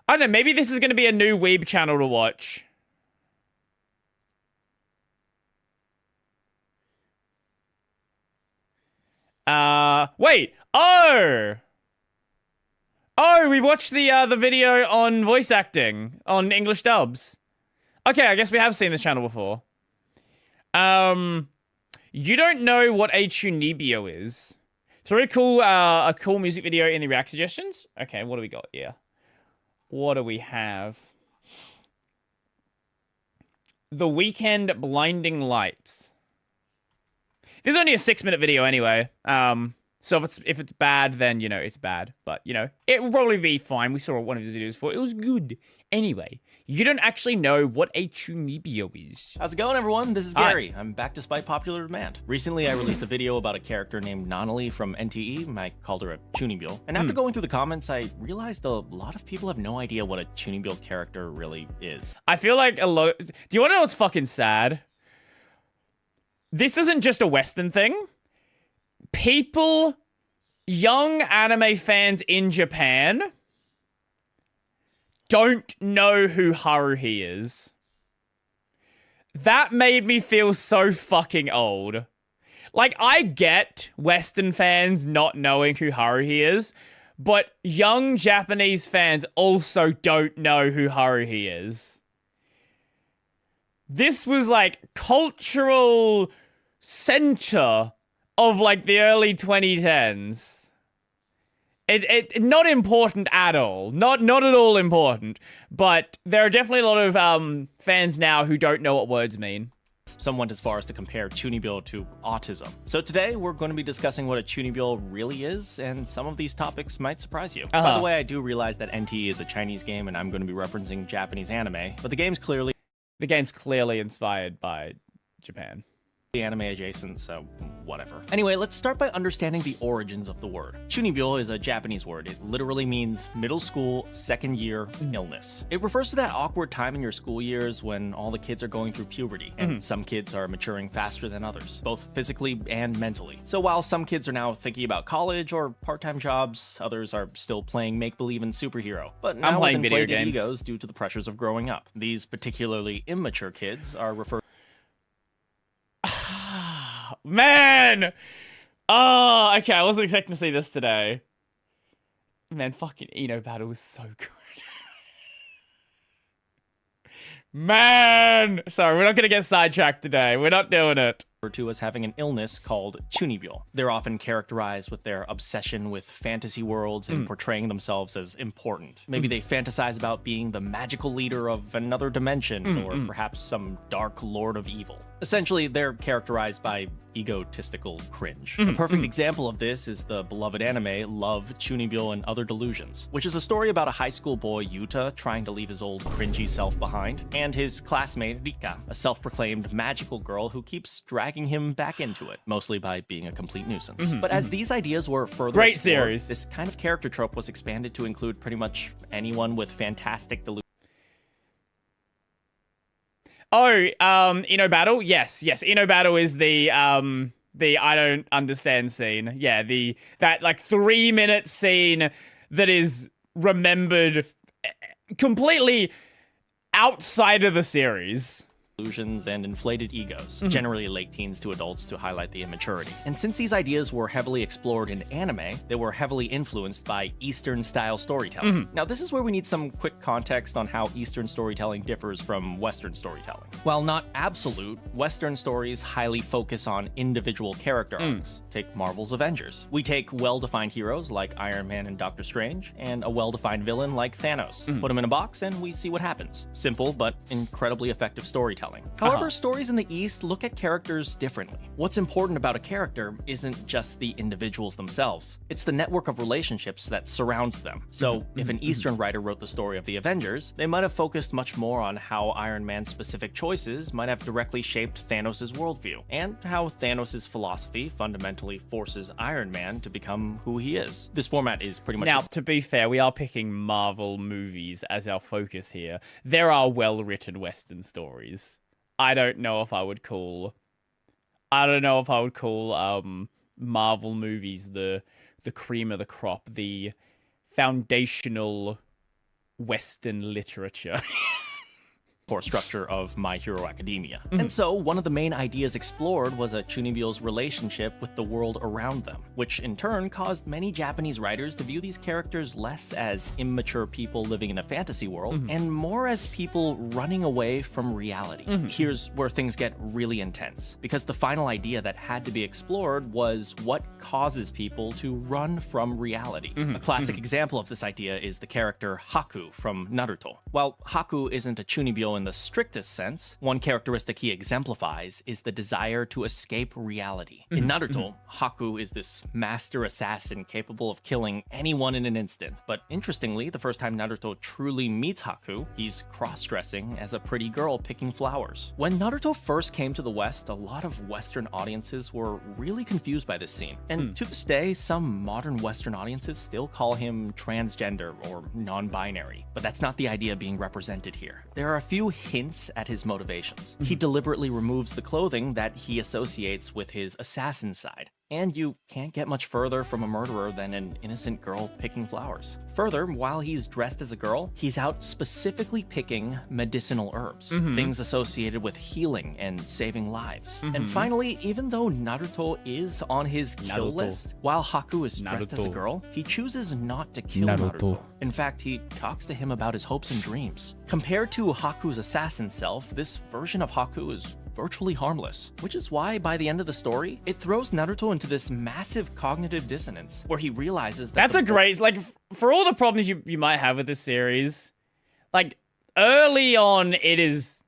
I don't know, maybe this is going to be a new weeb channel to watch. Wait. Oh, we watched the video on voice acting on English dubs. Okay, I guess we have seen this channel before. You don't know what a Chunibyo is. Throw a cool music video in the React suggestions. Okay, what do we got here? What do we have? The Weekend Blinding Lights. This is only a 6-minute video anyway. So if it's bad, then, you know, it's bad. But, you know, it will probably be fine. We saw one of his videos before. It was good. Anyway, you don't actually know what a Chunibyo is. How's it going, everyone? This is Gary. I'm back despite popular demand. Recently, I released a video about a character named Nonali from NTE. I called her a Chunibyo. And after going through the comments, I realized a lot of people have no idea what a Chunibyo character really is. I feel like a lot... Do you want to know what's fucking sad? This isn't just a Western thing. People, young anime fans in Japan, don't know who Haruhi is. That made me feel so fucking old. Like, I get Western fans not knowing who Haruhi is, but young Japanese fans also don't know who Haruhi is. This was like cultural center of like the early 2010s. It not important at all. Not at all important. But there are definitely a lot of fans now who don't know what words mean. Some went as far as to compare Chunibyo to autism. So today we're going to be discussing what a Chunibyo really is, and some of these topics might surprise you. By the way, I do realize that NTE is a Chinese game and I'm going to be referencing Japanese anime, but the game's clearly inspired by Japan. Anime adjacent, so whatever. Anyway, let's start by understanding the origins of the word. Chunibyo is a Japanese word. It literally means middle school, second year illness. It refers to that awkward time in your school years when all the kids are going through puberty, and some kids are maturing faster than others, both physically and mentally. So while some kids are now thinking about college or part-time jobs, others are still playing make-believe and superhero, but now with inflated egos due to the pressures of growing up. These particularly immature kids are referred Man! Oh, okay, I wasn't expecting to see this today. Man, fucking Eno Battle was so good. Man! Sorry, we're not gonna get sidetracked today. We're not doing it. To as having an illness called Chunibyo. They're often characterized with their obsession with fantasy worlds and portraying themselves as important. Maybe they fantasize about being the magical leader of another dimension, or perhaps some dark lord of evil. Essentially, they're characterized by egotistical cringe. A perfect example of this is the beloved anime Love, Chunibyo, and Other Delusions, which is a story about a high school boy, Yuta, trying to leave his old cringy self behind, and his classmate, Rika, a self-proclaimed magical girl who keeps dragging him back into it, mostly by being a complete nuisance. But as these ideas were further explored, this kind of character trope was expanded to include pretty much anyone with fantastic delusions. Oh, Eno Battle? Yes. Eno Battle is the I don't understand scene. Yeah, that like 3-minute scene that is remembered completely outside of the series. Illusions and inflated egos, generally late teens to adults to highlight the immaturity. And since these ideas were heavily explored in anime, they were heavily influenced by Eastern-style storytelling. Now, this is where we need some quick context on how Eastern storytelling differs from Western storytelling. While not absolute, Western stories highly focus on individual character arcs. Take Marvel's Avengers. We take well-defined heroes like Iron Man and Doctor Strange, and a well-defined villain like Thanos. Put them in a box and we see what happens. Simple, but incredibly effective storytelling. However, stories in the East look at characters differently. What's important about a character isn't just the individuals themselves, it's the network of relationships that surrounds them. So, if an Eastern writer wrote the story of the Avengers, they might have focused much more on how Iron Man's specific choices might have directly shaped Thanos' worldview, and how Thanos' philosophy fundamentally forces Iron Man to become who he is. This format is pretty much... Now, to be fair, we are picking Marvel movies as our focus here. There are well-written Western stories. I don't know if I would call Marvel movies the cream of the crop, the foundational Western literature. core structure of My Hero Academia. And so, one of the main ideas explored was a Chunibyo's relationship with the world around them, which in turn caused many Japanese writers to view these characters less as immature people living in a fantasy world, and more as people running away from reality. Here's where things get really intense, because the final idea that had to be explored was what causes people to run from reality. A classic example of this idea is the character Haku from Naruto. While Haku isn't a Chunibyo in the strictest sense, one characteristic he exemplifies is the desire to escape reality. In Naruto, Haku is this master assassin capable of killing anyone in an instant. But interestingly, the first time Naruto truly meets Haku, he's cross-dressing as a pretty girl picking flowers. When Naruto first came to the West, a lot of Western audiences were really confused by this scene. And to this day, some modern Western audiences still call him transgender or non-binary. But that's not the idea being represented here. There are a few hints at his motivations. He deliberately removes the clothing that he associates with his assassin side. And you can't get much further from a murderer than an innocent girl picking flowers. Further, while he's dressed as a girl, he's out specifically picking medicinal herbs, things associated with healing and saving lives. And finally, even though Naruto is on his kill list, while Haku is dressed as a girl, he chooses not to kill Naruto. In fact, he talks to him about his hopes and dreams. Compared to Haku's assassin self, this version of Haku is virtually harmless, which is why by the end of the story, it throws Naruto into this massive cognitive dissonance where he realizes that That's a great, like, for all the problems you might have with this series, like, early on, it is,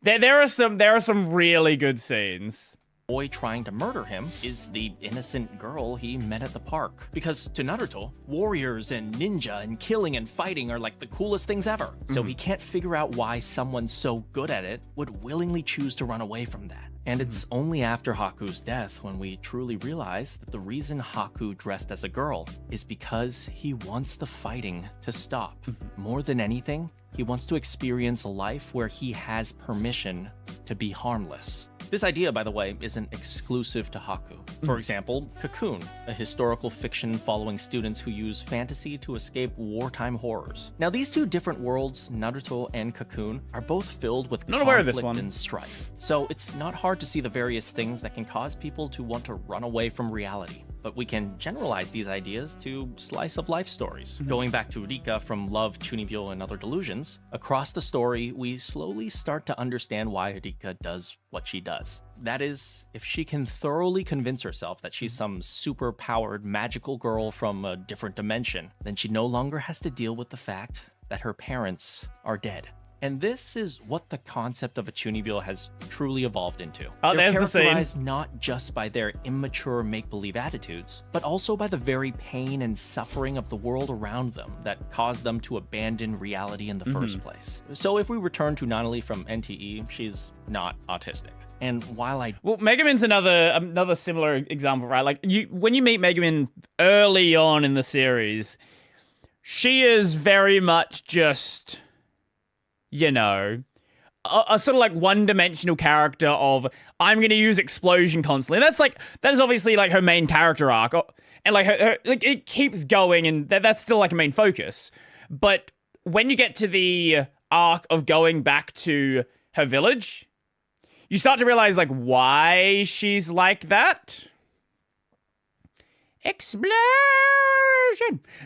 there are some really good scenes. Boy trying to murder him is the innocent girl he met at the park. Because to Naruto, warriors and ninja and killing and fighting are like the coolest things ever. So he can't figure out why someone so good at it would willingly choose to run away from that. And it's only after Haku's death when we truly realize that the reason Haku dressed as a girl is because he wants the fighting to stop. More than anything, he wants to experience a life where he has permission to be harmless. This idea, by the way, isn't exclusive to Haku. For example, Cocoon, a historical fiction following students who use fantasy to escape wartime horrors. Now, these two different worlds, Naruto and Cocoon, are both filled with conflict and strife. So it's not hard to see the various things that can cause people to want to run away from reality. But we can generalize these ideas to slice-of-life stories. Going back to Rika from Love, Chunibyo, and Other Delusions, across the story, we slowly start to understand why Rika does what she does. That is, if she can thoroughly convince herself that she's some super-powered magical girl from a different dimension, then she no longer has to deal with the fact that her parents are dead. And this is what the concept of a Chunibyo has truly evolved into. They're characterized not just by their immature make-believe attitudes, but also by the very pain and suffering of the world around them that caused them to abandon reality in the first place. So if we return to Nanali from NTE, she's not autistic. And while Well, Megumin's another similar example, right? Like, when you meet Megumin early on in the series, she is very much just, you know, a sort of like one-dimensional character of, I'm going to use explosion constantly. That is obviously like her main character arc. And like her like it keeps going, and that's still like a main focus. But when you get to the arc of going back to her village, you start to realize like why she's like that. Explosion!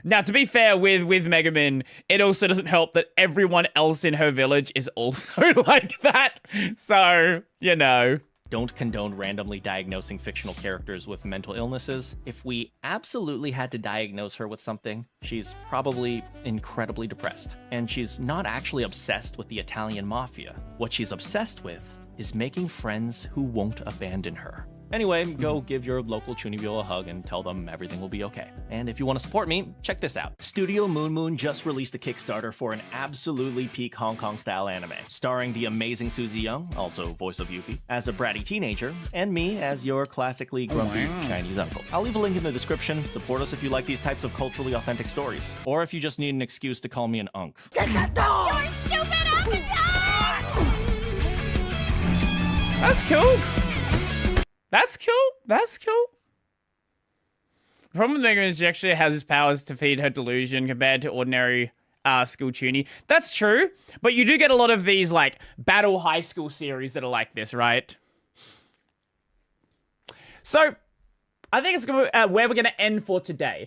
Now, to be fair with Megumin, it also doesn't help that everyone else in her village is also like that. So, you know. Don't condone randomly diagnosing fictional characters with mental illnesses. If we absolutely had to diagnose her with something, she's probably incredibly depressed. And she's not actually obsessed with the Italian mafia. What she's obsessed with is making friends who won't abandon her. Anyway, go give your local Chunibyo a hug and tell them everything will be okay. And if you want to support me, check this out. Studio Moon Moon just released a Kickstarter for an absolutely peak Hong Kong-style anime, starring the amazing Suzy Young, also voice of Yuffie, as a bratty teenager, and me as your classically grumpy Chinese uncle. I'll leave a link in the description. Support us if you like these types of culturally authentic stories, or if you just need an excuse to call me an unk. You're stupid appetite! That's cool. That's cool. The problem with Megumin is she actually has his powers to feed her delusion compared to ordinary School Chuuni. That's true, but you do get a lot of these like battle high school series that are like this, right? So I think it's where we're going to end for today.